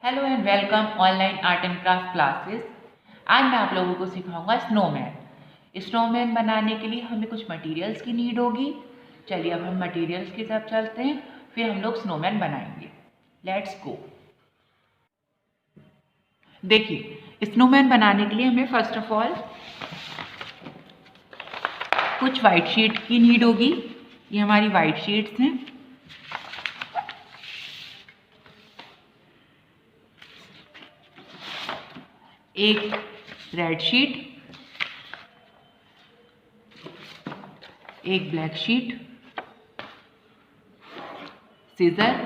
Hello and welcome online art and craft classes. आज मैं आप लोगों को सिखाऊंगा स्नोमैन। स्नोमैन बनाने के लिए हमें कुछ मटेरियल्स की नीड होगी। चलिए अब हम मटेरियल्स की तरफ चलते हैं, फिर हम लोग स्नोमैन बनाएंगे। Let's go. देखिए, स्नोमैन बनाने के लिए हमें फर्स्ट ऑफ ऑल कुछ वाइट शीट की नीड होगी। ये हमारी वाइट शीट्स हैं। एक रेड शीट, एक black sheet, scissor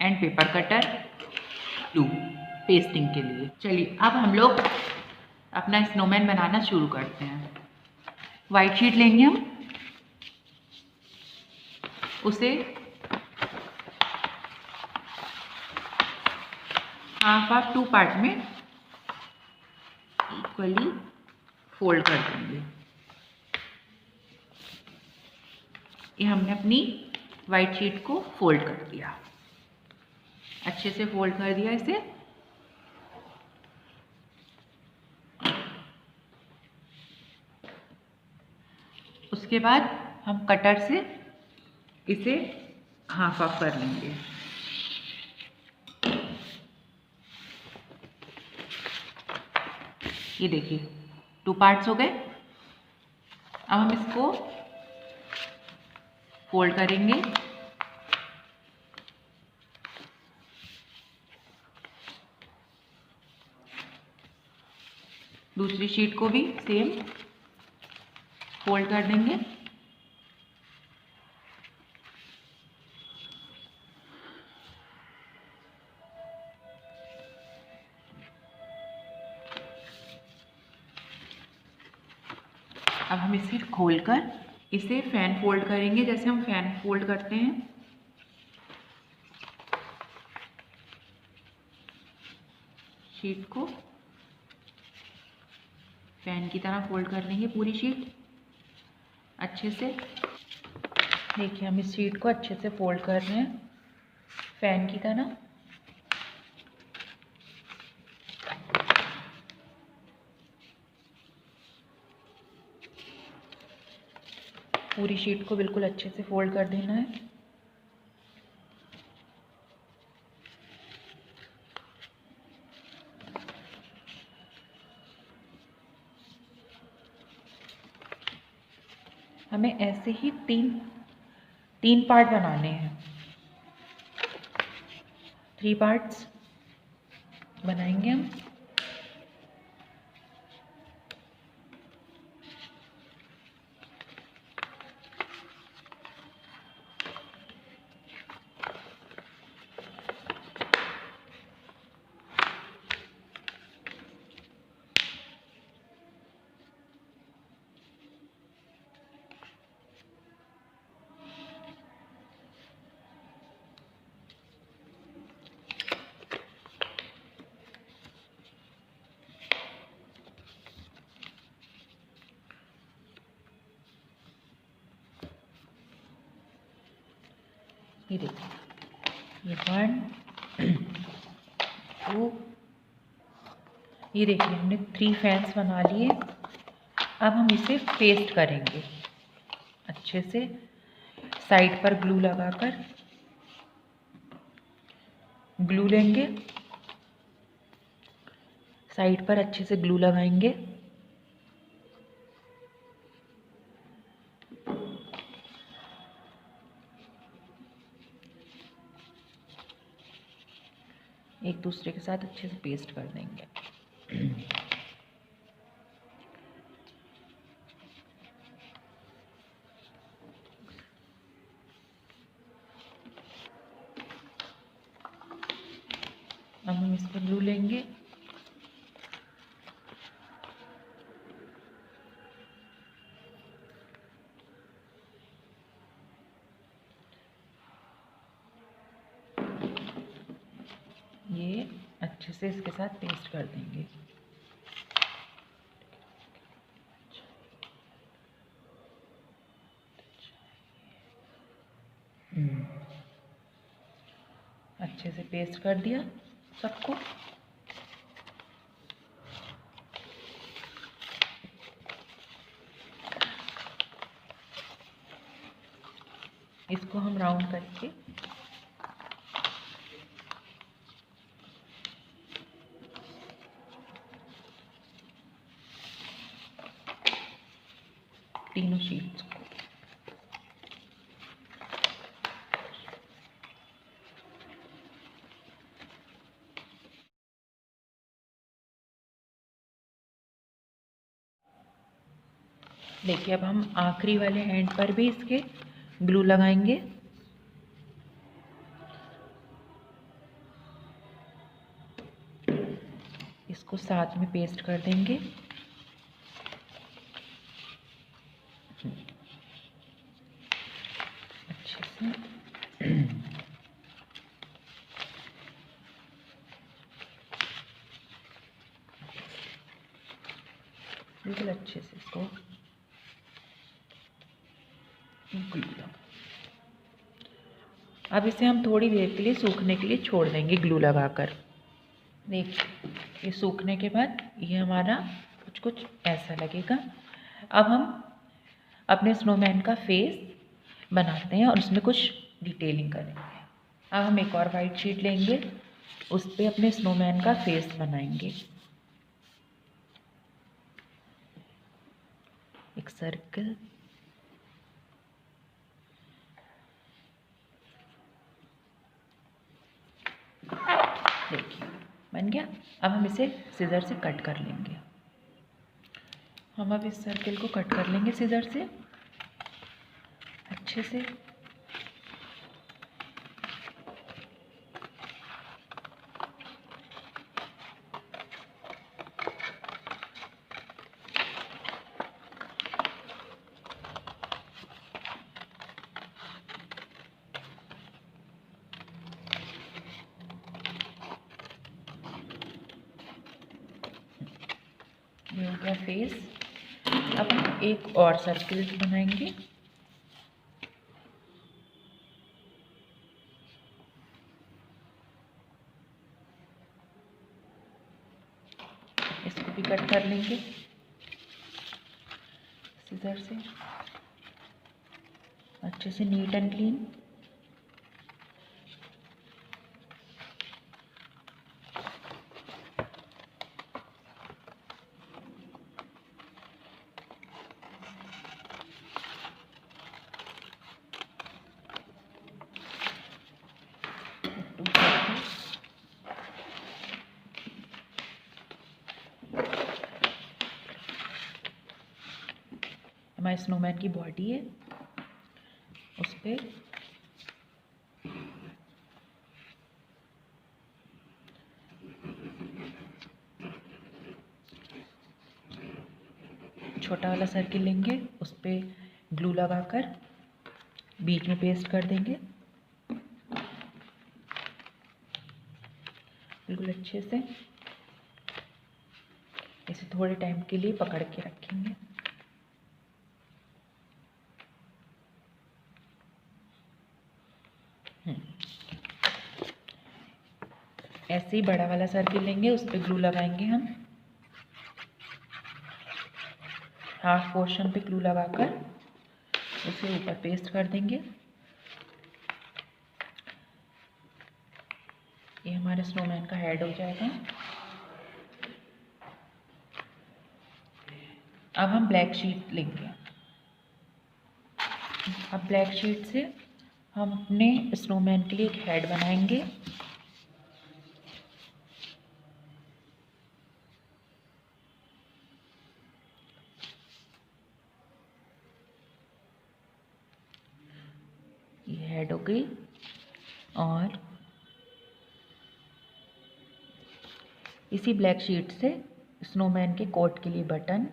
and paper cutter, glue pasting के लिए। चलिए अब हम लोग अपना स्नोमैन बनाना शुरू करते हैं। वाइट शीट लेंगे हम, उसे हाफ टू पार्ट में इक्वली फोल्ड कर देंगे। ये हमने अपनी वाइट शीट को फोल्ड कर दिया, अच्छे से फोल्ड कर दिया इसे। उसके बाद हम कटर से इसे हाफ ऑफ कर लेंगे। ये देखिए, टू पार्ट्स हो गए। अब हम इसको फोल्ड करेंगे। दूसरी शीट को भी सेम फोल्ड कर देंगे। अब हम इसे खोलकर इसे फैन फोल्ड करेंगे, जैसे हम फैन फोल्ड करते हैं। शीट को फैन की तरह फोल्ड कर लेंगे, पूरी शीट अच्छे से। देखिए, हम इस शीट को अच्छे से फोल्ड कर रहे हैं फैन की तरह। पूरी शीट को बिल्कुल अच्छे से फोल्ड कर देना है। हमें ऐसे ही तीन पार्ट बनाने हैं। 3 पार्ट्स बनाएंगे हम। ये देखिए, ये 1 2, ये देखिए हमने 3 फैंस बना लिए। अब हम इसे पेस्ट करेंगे अच्छे से, साइड पर ग्लू लगाकर। ग्लू लेंगे, साइड पर अच्छे से ग्लू लगाएंगे। एक दूसरे के साथ अच्छे से पेस्ट कर देंगे। अब हम इस पर ग्लू लेंगे, ये अच्छे से इसके साथ पेस्ट कर देंगे। अच्छे से पेस्ट कर दिया। सबको। इसको हम राउंड करके तीनों शीट्स को देखिए। अब हम आखिरी वाले हैंड पर भी इसके ग्लू लगाएंगे। इसको साथ में पेस्ट कर देंगे। अच्छे से बिल्कुल अच्छे से इसको ग्लू लगाओ। अब इसे हम थोड़ी देर के लिए सूखने के लिए छोड़ देंगे ग्लू लगाकर। देखिए, ये सूखने के बाद ये हमारा कुछ कुछ ऐसा लगेगा। अब हम अपने स्नोमैन का फेस बनाते हैं और उसमें कुछ डिटेलिंग करेंगे। अब हम एक और वाइट शीट लेंगे, उस पर अपने स्नोमैन का फेस बनाएंगे। एक सर्कल, देखिए बन गया। अब हम इसे सीजर से कट कर लेंगे। हम अब इस सर्कल को कट कर लेंगे सीजर से अच्छे से। ये हो गया फेस। अब हम एक और सर्कल बनाएंगे। इसको भी कट कर लेंगे सीजर से अच्छे से, नीट एंड क्लीन। हमारे स्नोमैन की बॉडी है, उस पर छोटा वाला सर्किल लेंगे, उस पर ग्लू लगाकर बीच में पेस्ट कर देंगे बिल्कुल अच्छे से। इसे थोड़े टाइम के लिए पकड़ के रखेंगे। ऐसे ही बड़ा वाला सर्किल लेंगे, उस पर ग्लू लगाएंगे हम। हाफ पोर्शन पे ग्लू लगाकर उसे ऊपर पेस्ट कर देंगे। ये हमारे स्नोमैन का हेड हो जाएगा। अब हम ब्लैक शीट लेंगे। अब ब्लैक शीट से हम अपने स्नोमैन के लिए एक हेड बनाएंगे। ये हेड हो गई। और इसी ब्लैक शीट से स्नोमैन के कोट के लिए बटन,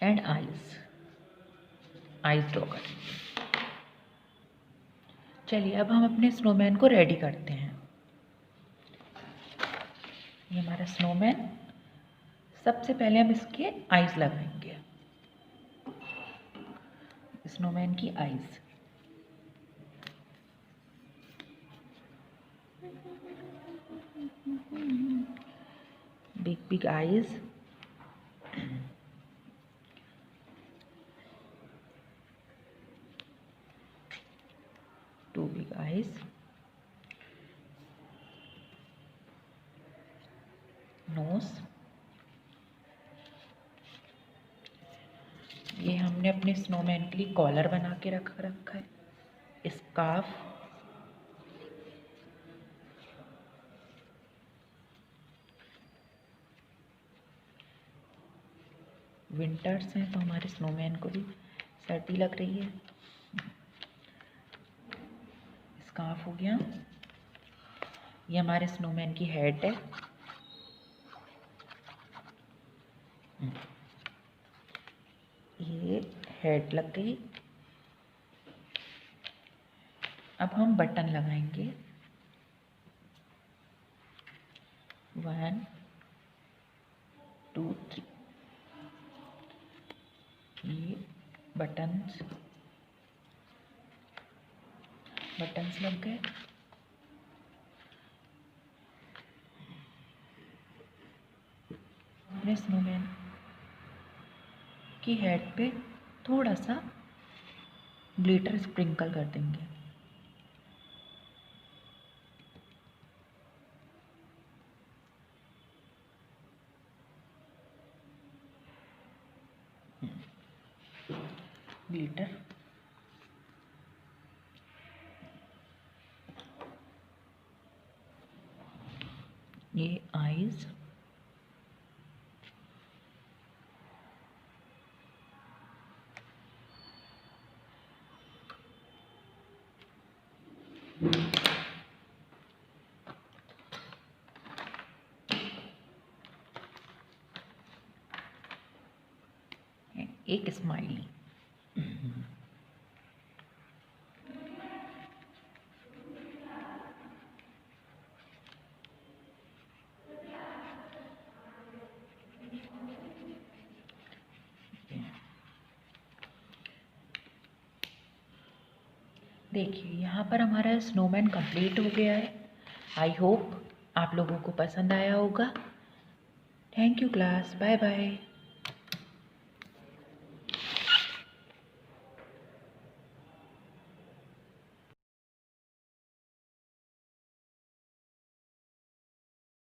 एंड आईज ड्रॉ करेंगे। चलिए अब हम अपने स्नोमैन को रेडी करते हैं। ये हमारा स्नोमैन। सबसे पहले हम इसके आईज लगाएंगे। स्नोमैन की eyes. Big big eyes, two big eyes, nose. ये हमने अपने स्नोमैन के लिए कॉलर बना के रखा है, स्कार्फ, विंटर्स हैं तो हमारे स्नोमैन को भी सर्दी लग रही है। स्कार्फ हो गया। ये हमारे स्नोमैन की हेड है। ये हेड लग गई। अब हम बटन लगाएंगे। 1 2 3। ये बटन्स लग गए। अपने स्नोमैन की हेड पे थोड़ा सा ग्लिटर स्प्रिंकल कर देंगे। ग्लिटर। ये आईज, एक स्माइली। देखिए यहाँ पर हमारा स्नोमैन कंप्लीट हो गया है। आई होप आप लोगों को पसंद आया होगा। Thank you class, bye bye.